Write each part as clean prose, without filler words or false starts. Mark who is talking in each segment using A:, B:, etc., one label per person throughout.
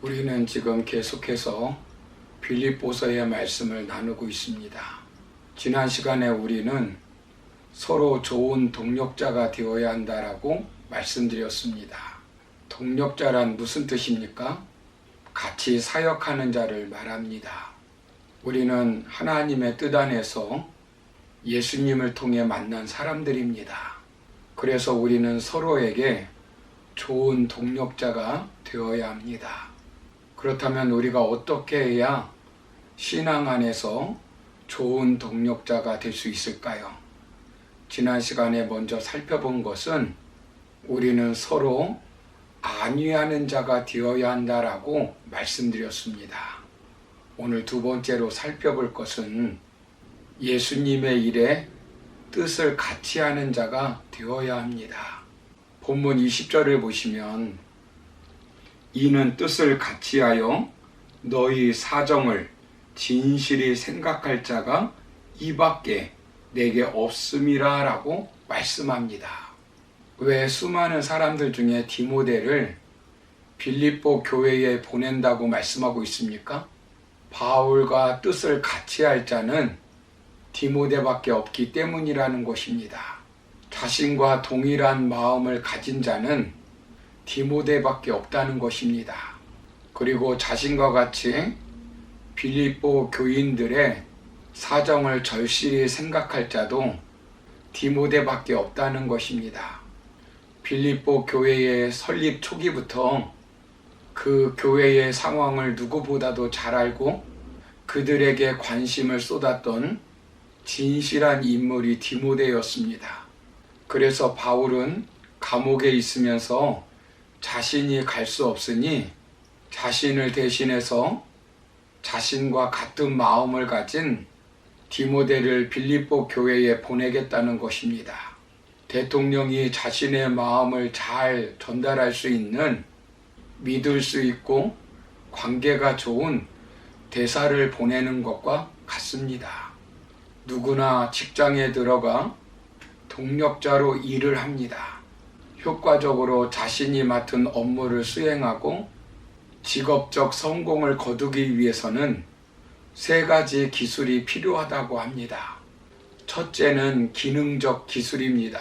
A: 우리는 지금 계속해서 빌립보서의 말씀을 나누고 있습니다. 지난 시간에 우리는 서로 좋은 동력자가 되어야 한다라고 말씀드렸습니다. 동력자란 무슨 뜻입니까? 같이 사역하는 자를 말합니다. 우리는 하나님의 뜻 안에서 예수님을 통해 만난 사람들입니다. 그래서 우리는 서로에게 좋은 동력자가 되어야 합니다. 그렇다면 우리가 어떻게 해야 신앙 안에서 좋은 동력자가 될 수 있을까요? 지난 시간에 먼저 살펴본 것은 우리는 서로 안위하는 자가 되어야 한다라고 말씀드렸습니다. 오늘 두 번째로 살펴볼 것은 예수님의 일에 뜻을 같이 하는 자가 되어야 합니다. 본문 20절을 보시면 이는 뜻을 같이하여 너희 사정을 진실히 생각할 자가 이밖에 내게 없음이라 라고 말씀합니다. 왜 수많은 사람들 중에 디모데를 빌립보 교회에 보낸다고 말씀하고 있습니까? 바울과 뜻을 같이 할 자는 디모데밖에 없기 때문이라는 것입니다. 자신과 동일한 마음을 가진 자는 디모데밖에 없다는 것입니다. 그리고 자신과 같이 빌립보 교인들의 사정을 절실히 생각할 자도 디모데밖에 없다는 것입니다. 빌립보 교회의 설립 초기부터 그 교회의 상황을 누구보다도 잘 알고 그들에게 관심을 쏟았던 진실한 인물이 디모데였습니다. 그래서 바울은 감옥에 있으면서 자신이 갈 수 없으니 자신을 대신해서 자신과 같은 마음을 가진 디모데를 빌립보 교회에 보내겠다는 것입니다. 대통령이 자신의 마음을 잘 전달할 수 있는 믿을 수 있고 관계가 좋은 대사를 보내는 것과 같습니다. 누구나 직장에 들어가 동력자로 일을 합니다. 효과적으로 자신이 맡은 업무를 수행하고 직업적 성공을 거두기 위해서는 세 가지 기술이 필요하다고 합니다. 첫째는 기능적 기술입니다.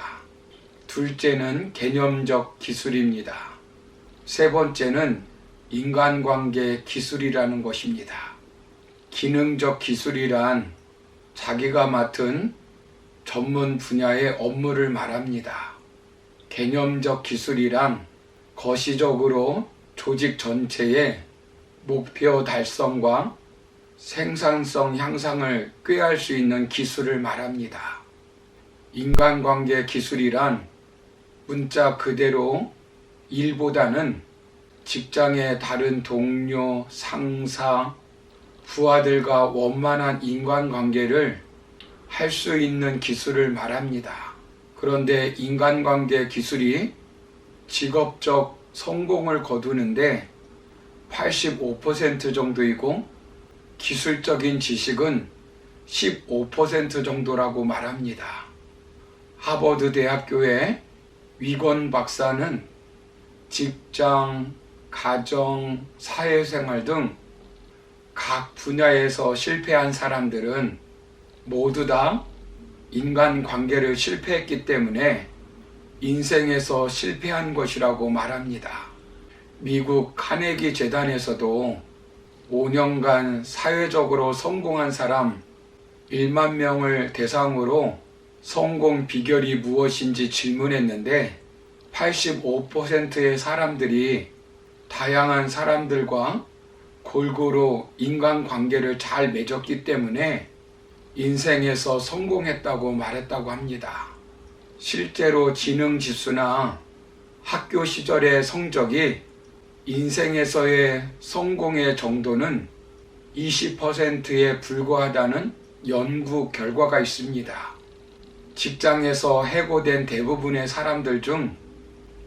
A: 둘째는 개념적 기술입니다. 세 번째는 인간관계 기술이라는 것입니다. 기능적 기술이란 자기가 맡은 전문 분야의 업무를 말합니다. 개념적 기술이란 거시적으로 조직 전체의 목표 달성과 생산성 향상을 꾀할 수 있는 기술을 말합니다. 인간관계 기술이란 문자 그대로 일보다는 직장의 다른 동료, 상사, 부하들과 원만한 인간관계를 할 수 있는 기술을 말합니다. 그런데 인간관계 기술이 직업적 성공을 거두는데 85% 정도이고 기술적인 지식은 15% 정도라고 말합니다. 하버드 대학교의 위건 박사는 직장, 가정, 사회생활 등 각 분야에서 실패한 사람들은 모두 다 인간관계를 실패했기 때문에 인생에서 실패한 것이라고 말합니다. 미국 카네기 재단에서도 5년간 사회적으로 성공한 사람 1만 명을 대상으로 성공 비결이 무엇인지 질문했는데 85%의 사람들이 다양한 사람들과 골고루 인간관계를 잘 맺었기 때문에 인생에서 성공했다고 말했다고 합니다. 실제로 지능지수나 학교 시절의 성적이 인생에서의 성공의 정도는 20%에 불과하다는 연구 결과가 있습니다. 직장에서 해고된 대부분의 사람들 중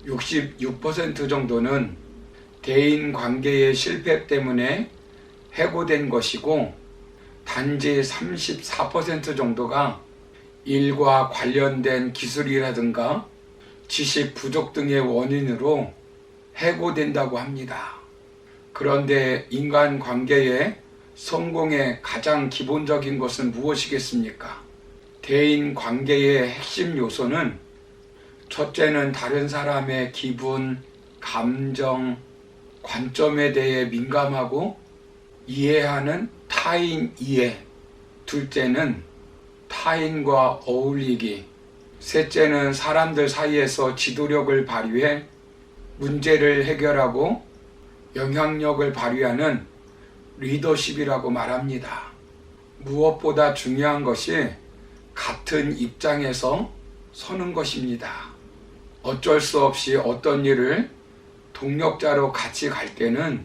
A: 66% 정도는 대인관계의 실패 때문에 해고된 것이고 단지 34% 정도가 일과 관련된 기술이라든가 지식 부족 등의 원인으로 해고된다고 합니다. 그런데 인간 관계의 성공의 가장 기본적인 것은 무엇이겠습니까? 대인 관계의 핵심 요소는 첫째는 다른 사람의 기분, 감정, 관점에 대해 민감하고 이해하는 타인 이해, 둘째는 타인과 어울리기, 셋째는 사람들 사이에서 지도력을 발휘해 문제를 해결하고 영향력을 발휘하는 리더십이라고 말합니다. 무엇보다 중요한 것이 같은 입장에서 서는 것입니다. 어쩔 수 없이 어떤 일을 동력자로 같이 갈 때는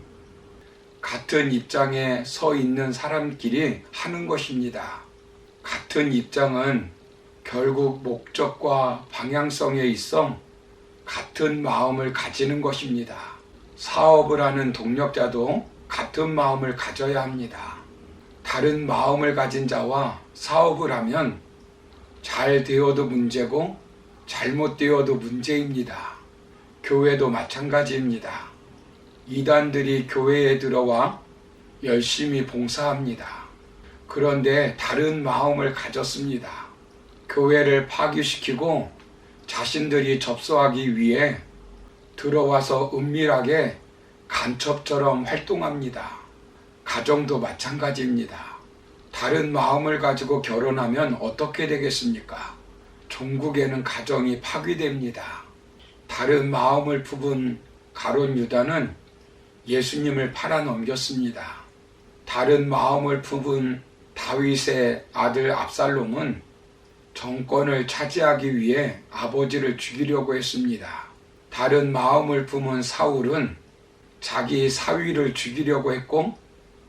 A: 같은 입장에 서 있는 사람끼리 하는 것입니다. 같은 입장은 결국 목적과 방향성에 있어 같은 마음을 가지는 것입니다. 사업을 하는 동력자도 같은 마음을 가져야 합니다. 다른 마음을 가진 자와 사업을 하면 잘 되어도 문제고 잘못되어도 문제입니다. 교회도 마찬가지입니다. 이단들이 교회에 들어와 열심히 봉사합니다. 그런데 다른 마음을 가졌습니다. 교회를 파괴시키고 자신들이 접수하기 위해 들어와서 은밀하게 간첩처럼 활동합니다. 가정도 마찬가지입니다. 다른 마음을 가지고 결혼하면 어떻게 되겠습니까? 종국에는 가정이 파괴됩니다. 다른 마음을 품은 가룟 유다는 예수님을 팔아넘겼습니다. 다른 마음을 품은 다윗의 아들 압살롬은 정권을 차지하기 위해 아버지를 죽이려고 했습니다. 다른 마음을 품은 사울은 자기 사위를 죽이려고 했고,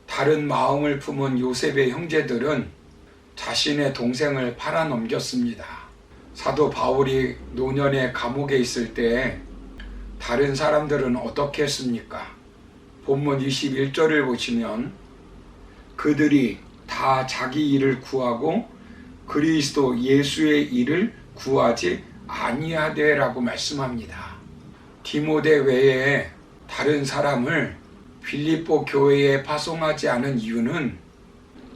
A: 다른 마음을 품은 요셉의 형제들은 자신의 동생을 팔아넘겼습니다. 사도 바울이 노년의 감옥에 있을 때 다른 사람들은 어떻게 했습니까? 본문 21절을 보시면 그들이 다 자기 일을 구하고 그리스도 예수의 일을 구하지 아니하되라고 말씀합니다. 디모데 외에 다른 사람을 빌립보 교회에 파송하지 않은 이유는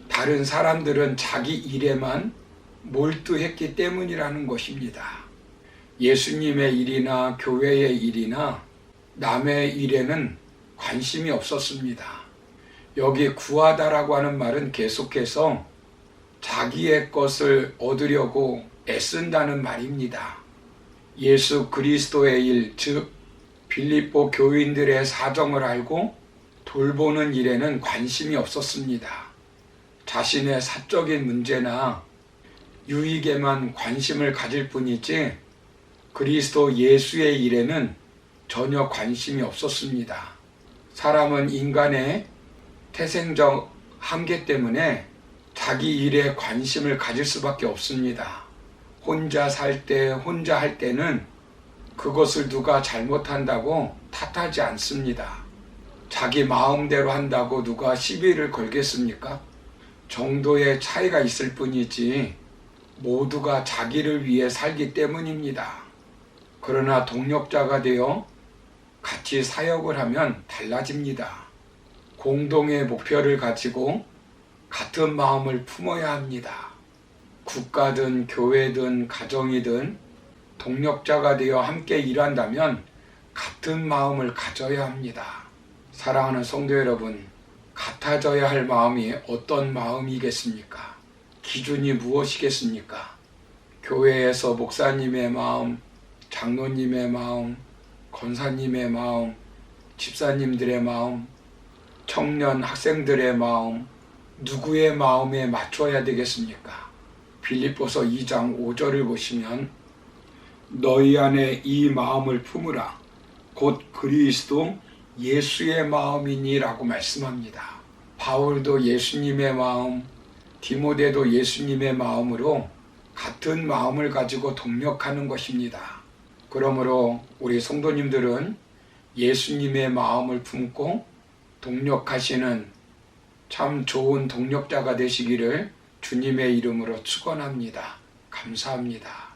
A: 다른 사람들은 자기 일에만 몰두했기 때문이라는 것입니다. 예수님의 일이나 교회의 일이나 남의 일에는 관심이 없었습니다. 여기 구하다라고 하는 말은 계속해서 자기의 것을 얻으려고 애쓴다는 말입니다. 예수 그리스도의 일, 즉 빌립보 교인들의 사정을 알고 돌보는 일에는 관심이 없었습니다. 자신의 사적인 문제나 유익에만 관심을 가질 뿐이지 그리스도 예수의 일에는 전혀 관심이 없었습니다. 사람은 인간의 태생적 한계 때문에 자기 일에 관심을 가질 수밖에 없습니다. 혼자 살 때, 혼자 할 때는 그것을 누가 잘못한다고 탓하지 않습니다. 자기 마음대로 한다고 누가 시비를 걸겠습니까? 정도의 차이가 있을 뿐이지 모두가 자기를 위해 살기 때문입니다. 그러나 동력자가 되어 같이 사역을 하면 달라집니다. 공동의 목표를 가지고 같은 마음을 품어야 합니다. 국가든 교회든 가정이든 동력자가 되어 함께 일한다면 같은 마음을 가져야 합니다. 사랑하는 성도 여러분, 같아져야 할 마음이 어떤 마음이겠습니까? 기준이 무엇이겠습니까? 교회에서 목사님의 마음, 장로님의 마음, 권사님의 마음, 집사님들의 마음, 청년 학생들의 마음, 누구의 마음에 맞춰야 되겠습니까? 빌립보서 2장 5절을 보시면 너희 안에 이 마음을 품으라 곧 그리스도 예수의 마음이니 라고 말씀합니다. 바울도 예수님의 마음, 디모데도 예수님의 마음으로 같은 마음을 가지고 동력하는 것입니다. 그러므로 우리 성도님들은 예수님의 마음을 품고 동력하시는 참 좋은 동력자가 되시기를 주님의 이름으로 축원합니다. 감사합니다.